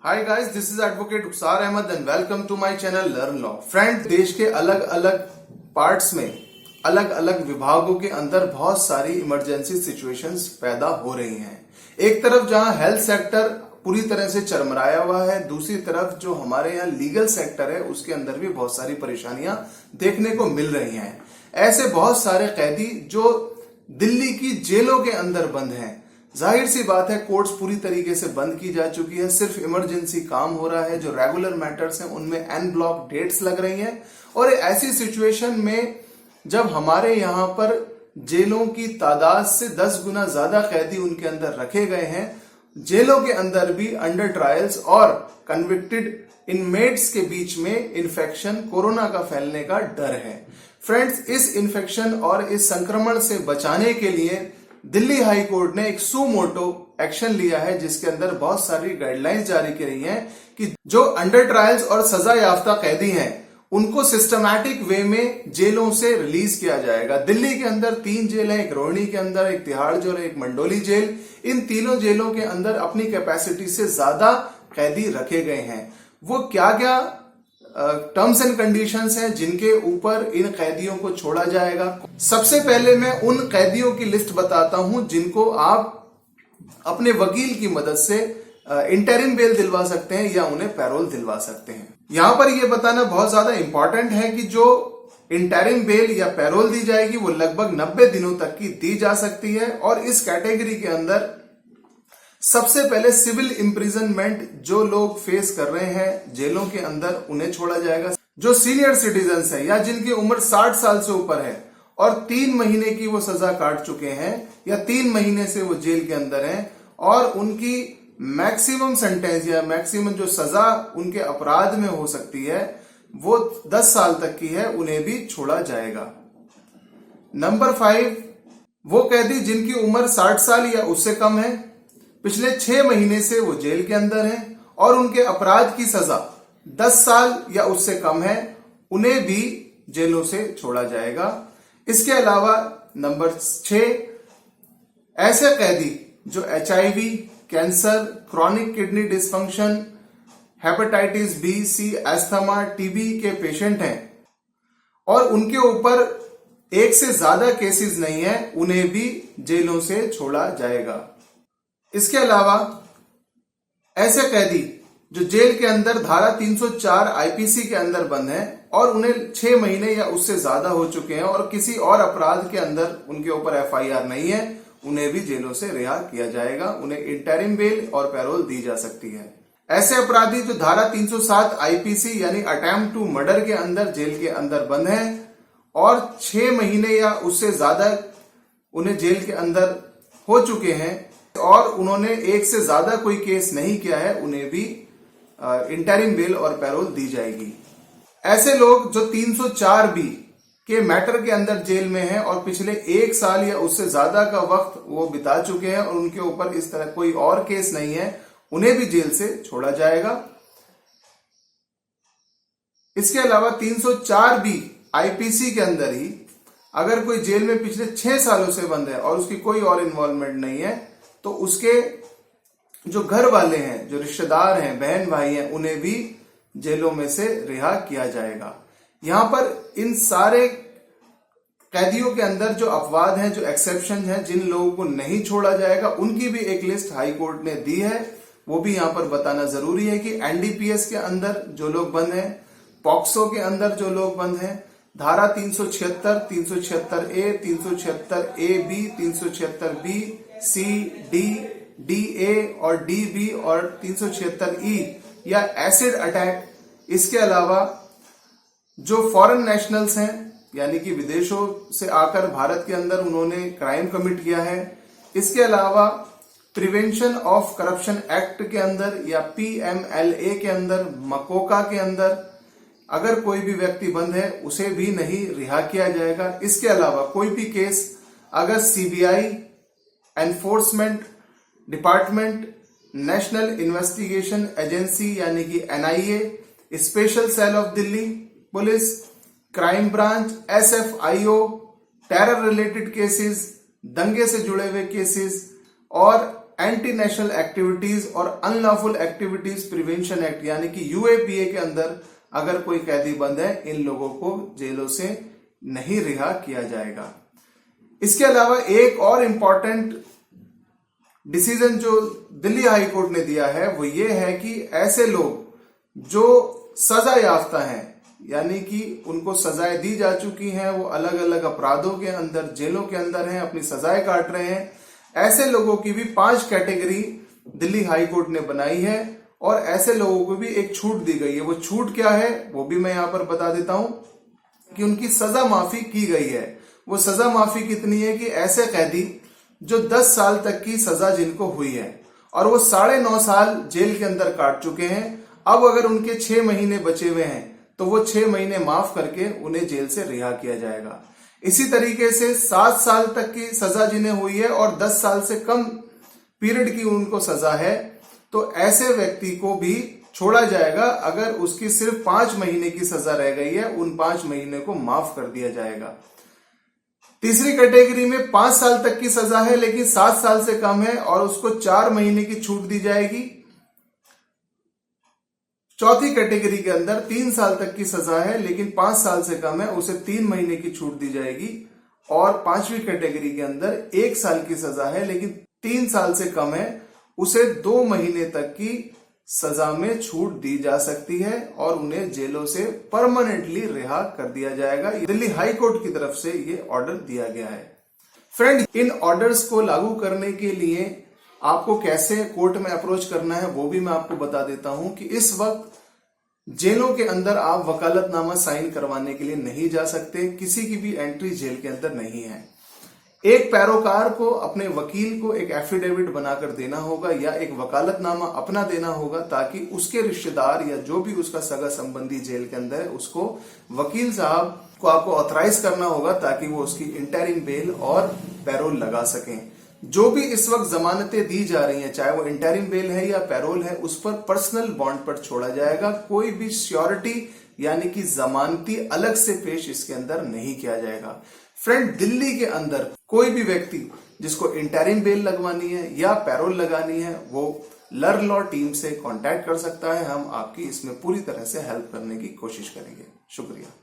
Hi guys, this is advocate Uksar Ahmad and welcome to my channel learn law. Friends, देश के अलग अलग parts में अलग अलग विभागों के अंदर बहुत सारी इमरजेंसी सिचुएशंस पैदा हो रही हैं। एक तरफ जहां हेल्थ सेक्टर पूरी तरह से चरमराया हुआ है, दूसरी तरफ जो हमारे यहाँ लीगल सेक्टर है उसके अंदर भी बहुत सारी परेशानियां देखने को मिल रही हैं। ऐसे बहुत सारे कैदी जो दिल्ली की जेलों के अंदर बंद हैं। जाहिर सी बात है, कोर्ट्स पूरी तरीके से बंद की जा चुकी है, सिर्फ इमरजेंसी काम हो रहा है। जो रेगुलर मैटर्स हैं उनमें एन ब्लॉक डेट्स लग रही हैं। और ऐसी सिचुएशन में जब हमारे यहाँ पर जेलों की तादाद से 10 गुना ज्यादा कैदी उनके अंदर रखे गए हैं, जेलों के अंदर भी अंडर ट्रायल्स और कन्विक्टेड इनमेट्स के बीच में इन्फेक्शन, कोरोना का फैलने का डर है। फ्रेंड्स, इस इन्फेक्शन और इस संक्रमण से बचाने के लिए दिल्ली हाई कोर्ट ने एक सुमोटो एक्शन लिया है, जिसके अंदर बहुत सारी गाइडलाइंस जारी की रही हैं कि जो अंडर ट्रायल्स और सजा याफ्ता कैदी हैं उनको सिस्टमैटिक वे में जेलों से रिलीज किया जाएगा। दिल्ली के अंदर 3 जेल हैं, एक रोहिणी के अंदर, एक तिहाड़ जेल, एक मंडोली जेल। इन तीनों जेलों के अंदर अपनी कैपेसिटी से ज्यादा कैदी रखे गए हैं। वो क्या क्या टर्म्स एंड कंडीशंस हैं जिनके ऊपर इन कैदियों को छोड़ा जाएगा। सबसे पहले मैं उन कैदियों की लिस्ट बताता हूं जिनको आप अपने वकील की मदद से इंटरिम बेल दिलवा सकते हैं या उन्हें पैरोल दिलवा सकते हैं। यहां पर यह बताना बहुत ज्यादा इंपॉर्टेंट है कि जो इंटरिम बेल या पैरोल दी जाएगी वो लगभग 90 दिनों तक की दी जा सकती है। और इस कैटेगरी के अंदर सबसे पहले सिविल इम्प्रिजनमेंट जो लोग फेस कर रहे हैं जेलों के अंदर उन्हें छोड़ा जाएगा। जो सीनियर सिटीजन्स हैं या जिनकी उम्र 60 साल से ऊपर है और 3 महीने की वो सजा काट चुके हैं या 3 महीने से वो जेल के अंदर हैं और उनकी मैक्सिमम सेंटेंस या मैक्सिमम जो सजा उनके अपराध में हो सकती है वो 10 साल तक की है, उन्हें भी छोड़ा जाएगा। नंबर 5, वो कैदी जिनकी उम्र 60 साल या उससे कम है, पिछले 6 महीने से वो जेल के अंदर हैं और उनके अपराध की सजा 10 साल या उससे कम है, उन्हें भी जेलों से छोड़ा जाएगा। इसके अलावा नंबर 6, ऐसे कैदी जो HIV, cancer, chronic kidney dysfunction, hepatitis B, C, asthma, TB के पेशेंट हैं और उनके ऊपर एक से ज्यादा केसेस नहीं है, उन्हें भी जेलों से छोड़ा जाएगा। इसके अलावा ऐसे कैदी जो जेल के अंदर धारा 304 IPC के अंदर बंद हैं और उन्हें 6 महीने या उससे ज्यादा हो चुके हैं और किसी और अपराध के अंदर उनके ऊपर FIR नहीं है, उन्हें भी जेलों से रिहा किया जाएगा। उन्हें इंटरिम बेल और पैरोल दी जा सकती है। ऐसे अपराधी जो धारा 307 IPC यानी अटेम्प्ट टू मर्डर के अंदर जेल के अंदर बंद हैं और 6 महीने या उससे ज्यादा उन्हें जेल के अंदर हो चुके हैं और उन्होंने एक से ज्यादा कोई केस नहीं किया है, उन्हें भी इंटरिम बेल और पैरोल दी जाएगी। ऐसे लोग जो 304B के मैटर के अंदर जेल में हैं और पिछले 1 साल या उससे ज्यादा का वक्त वो बिता चुके हैं और उनके ऊपर इस तरह कोई और केस नहीं है, उन्हें भी जेल से छोड़ा जाएगा। इसके अलावा 304B IPC के अंदर ही अगर कोई जेल में पिछले 6 सालों से बंद है और उसकी कोई और इन्वॉल्वमेंट नहीं है तो उसके जो घर वाले हैं, जो रिश्तेदार हैं, बहन भाई हैं, उन्हें भी जेलों में से रिहा किया जाएगा। यहां पर इन सारे कैदियों के अंदर जो अपवाद हैं, जो एक्सेप्शन हैं, जिन लोगों को नहीं छोड़ा जाएगा, उनकी भी एक लिस्ट हाई कोर्ट ने दी है। वो भी यहां पर बताना जरूरी है कि NDPS के अंदर जो लोग बंद हैं, पॉक्सो के अंदर जो लोग बंद हैं, धारा 376, 376A, 376AB, 376B, C, D, DA और DB और 376E या एसिड अटैक। इसके अलावा जो फॉरेन नेशनल्स हैं यानी कि विदेशों से आकर भारत के अंदर उन्होंने क्राइम कमिट किया है। इसके अलावा प्रिवेंशन ऑफ करप्शन एक्ट के अंदर या PMLA के अंदर, मकोका के अंदर अगर कोई भी व्यक्ति बंद है उसे भी नहीं रिहा किया जाएगा। इसके अलावा कोई भी केस अगर CBI, enforcement department, national investigation agency यानी कि NIA, special cell of Delhi police, crime branch, SFIO, terror related cases, दंगे से जुड़े हुए केसेस और एंटी नेशनल एक्टिविटीज और अनलॉफुल एक्टिविटीज प्रिवेंशन एक्ट यानी कि यूएपीए के अंदर अगर कोई कैदी बंद है, इन लोगों को जेलों से नहीं रिहा किया जाएगा। इसके अलावा एक और इंपॉर्टेंट डिसीजन जो दिल्ली हाई कोर्ट ने दिया है वो ये है कि ऐसे लोग जो सजा याफ्ता हैं, यानी कि उनको सजाएं दी जा चुकी हैं, वो अलग अलग अपराधों के अंदर जेलों के अंदर हैं, अपनी सजाएं काट रहे हैं, ऐसे लोगों की भी 5 कैटेगरी दिल्ली हाई कोर्ट ने बनाई है और ऐसे लोगों को भी एक छूट दी गई है। वो छूट क्या है वो भी मैं यहां पर बता देता हूं कि उनकी सजा माफी की गई है। वो सजा माफी कितनी है कि ऐसे कैदी जो 10 साल तक की सजा जिनको हुई है और वो 9.5 साल जेल के अंदर काट चुके हैं, अब अगर उनके 6 महीने बचे हुए हैं तो वो 6 महीने माफ करके उन्हें जेल से रिहा किया जाएगा। इसी तरीके से 7 साल तक की सजा जिन्हें हुई है और 10 साल से कम पीरियड की उनको सजा है, तो ऐसे व्यक्ति को भी छोड़ा जाएगा। अगर उसकी सिर्फ 5 महीने की सजा रह गई है, उन 5 महीने को माफ कर दिया जाएगा। तीसरी कैटेगरी में 5 साल तक की सजा है लेकिन 7 साल से कम है और उसको 4 महीने की छूट दी जाएगी। चौथी कैटेगरी के अंदर 3 साल तक की सजा है लेकिन 5 साल से कम है, उसे 3 महीने की छूट दी जाएगी। और 5वीं कैटेगरी के अंदर 1 साल की सजा है लेकिन 3 साल से कम है, उसे 2 महीने तक की सजा में छूट दी जा सकती है और उन्हें जेलों से परमानेंटली रिहा कर दिया जाएगा। दिल्ली हाई कोर्ट की तरफ से ये ऑर्डर दिया गया है। फ्रेंड, इन ऑर्डर्स को लागू करने के लिए आपको कैसे कोर्ट में अप्रोच करना है वो भी मैं आपको बता देता हूं कि इस वक्त जेलों के अंदर आप वकालतनामा साइन करवाने के लिए नहीं जा सकते, किसी की भी एंट्री जेल के अंदर नहीं है। एक पैरोकार को अपने वकील को एक एफिडेविट बनाकर देना होगा या एक वकालतनामा अपना देना होगा ताकि उसके रिश्तेदार या जो भी उसका सगा संबंधी जेल के अंदर है उसको वकील साहब को आपको ऑथराइज करना होगा ताकि वो उसकी इंटरिम बेल और पैरोल लगा सकें। जो भी इस वक्त जमानतें दी जा रही हैं, चाहे वो इंटरिम बेल है या पैरोल है, उस पर पर्सनल बॉन्ड पर छोड़ा जाएगा। कोई भी श्योरिटी यानी कि जमानती अलग से पेश इसके अंदर नहीं किया जाएगा। फ्रेंड, दिल्ली के अंदर कोई भी व्यक्ति जिसको इंटरिम बेल लगवानी है या पैरोल लगानी है वो लर्न लॉ टीम से कांटेक्ट कर सकता है। हम आपकी इसमें पूरी तरह से हेल्प करने की कोशिश करेंगे। शुक्रिया।